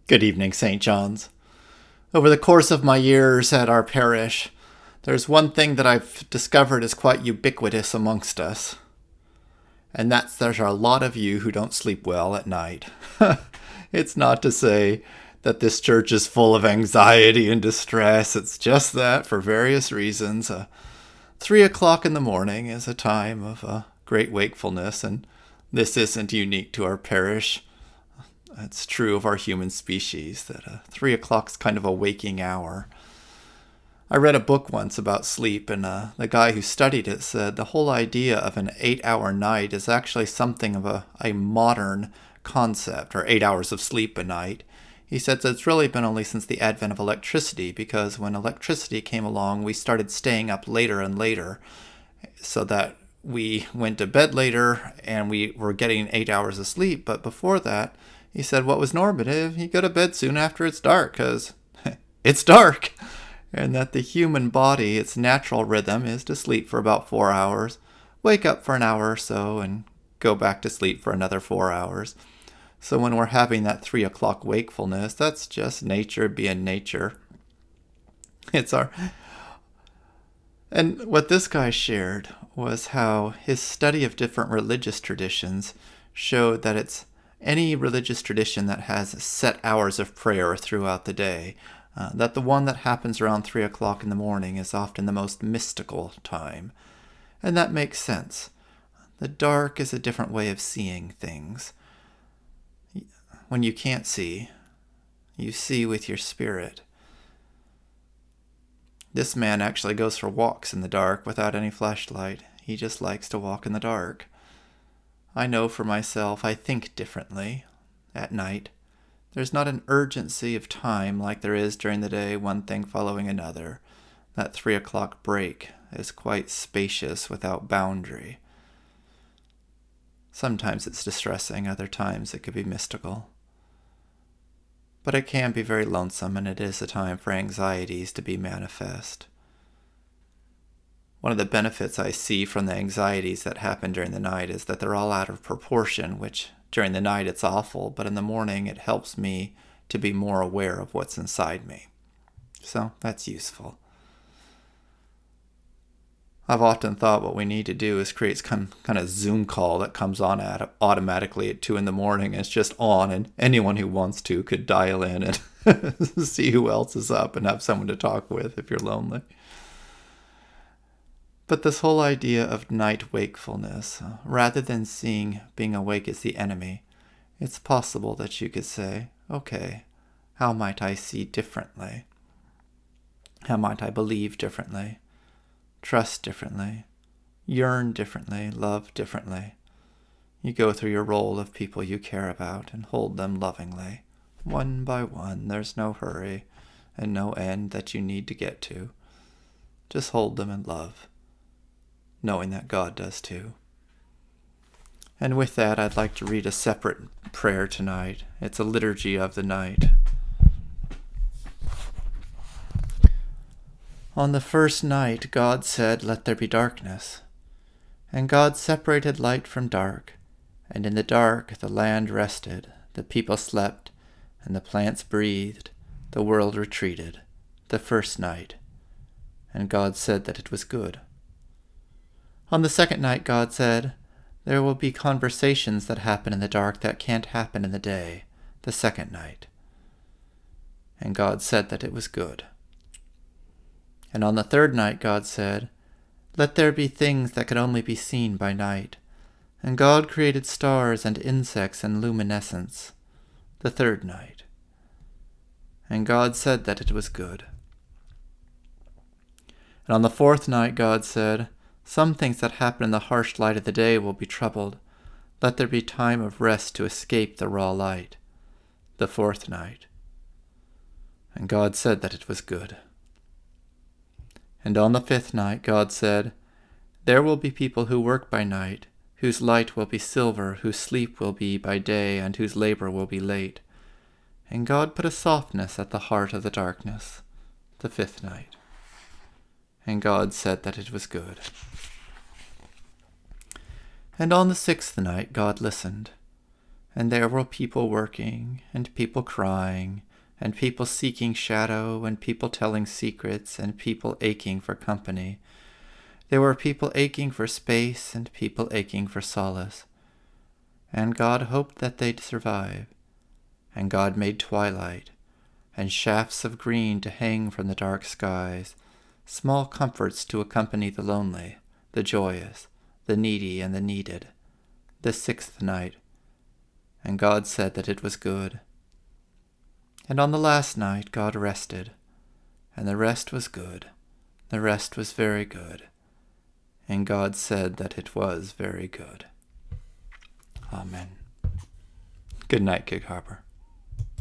Good evening, St. John's. Over the course of my years at our parish, there's one thing that I've discovered is quite ubiquitous amongst us, and that's there's a lot of you who don't sleep well at night. It's not to say that this church is full of anxiety and distress. It's just that, for various reasons, 3 o'clock in the morning is a time of great wakefulness, and this isn't unique to our parish. It's true of our human species that 3 o'clock is kind of a waking hour. I read a book once about sleep, and the guy who studied it said the whole idea of an 8-hour night is actually something of a modern concept, or 8 hours of sleep a night. He said that it's really been only since the advent of electricity, because when electricity came along, we started staying up later and later, so that we went to bed later and we were getting 8 hours of sleep. But before that, he said what was normative, you go to bed soon after it's dark, because it's dark. And that the human body, its natural rhythm is to sleep for about 4 hours, wake up for an hour or so, and go back to sleep for another 4 hours. So when we're having that 3 o'clock wakefulness, that's just nature being nature. And what this guy shared was how his study of different religious traditions showed that it's any religious tradition that has set hours of prayer throughout the day, that the one that happens around 3 o'clock in the morning is often the most mystical time. And that makes sense. The dark is a different way of seeing things. When you can't see, you see with your spirit. This man actually goes for walks in the dark without any flashlight. He just likes to walk in the dark. I know for myself I think differently at night. There's not an urgency of time like there is during the day, one thing following another. That 3 o'clock break is quite spacious without boundary. Sometimes it's distressing, other times it could be mystical. But it can be very lonesome, and it is a time for anxieties to be manifest. One of the benefits I see from the anxieties that happen during the night is that they're all out of proportion, which during the night it's awful, but in the morning it helps me to be more aware of what's inside me. So that's useful. I've often thought what we need to do is create some kind of Zoom call that comes on automatically at 2 in the morning. And it's just on, and anyone who wants to could dial in and see who else is up and have someone to talk with if you're lonely. But this whole idea of night wakefulness, rather than seeing being awake as the enemy, it's possible that you could say, okay, how might I see differently? How might I believe differently? Trust differently? Yearn differently? Love differently? You go through your role of people you care about and hold them lovingly. One by one, there's no hurry and no end that you need to get to. Just hold them in love, knowing that God does too. And with that, I'd like to read a separate prayer tonight. It's a liturgy of the night. On the first night, God said, "Let there be darkness." And God separated light from dark, and in the dark the land rested, the people slept, and the plants breathed, the world retreated, the first night. And God said that it was good. On the second night, God said, "There will be conversations that happen in the dark that can't happen in the day," the second night. And God said that it was good. And on the third night, God said, "Let there be things that can only be seen by night." And God created stars and insects and luminescence, the third night. And God said that it was good. And on the fourth night, God said, "Some things that happen in the harsh light of the day will be troubled. Let there be time of rest to escape the raw light," the fourth night. And God said that it was good. And on the fifth night, God said, "There will be people who work by night, whose light will be silver, whose sleep will be by day, and whose labor will be late." And God put a softness at the heart of the darkness, the fifth night. And God said that it was good. And on the sixth night God listened, And there were people working, and people crying, and people seeking shadow, and people telling secrets, and people aching for company. There were people aching for space, and people aching for solace. And God hoped that they'd survive. And God made twilight, and shafts of green to hang from the dark skies, small comforts to accompany the lonely, the joyous, the needy, and the needed. The sixth night. And God said that it was good. And on the last night God rested, and the rest was good. The rest was very good. And God said that it was very good. Amen. Good night, Gig Harbor.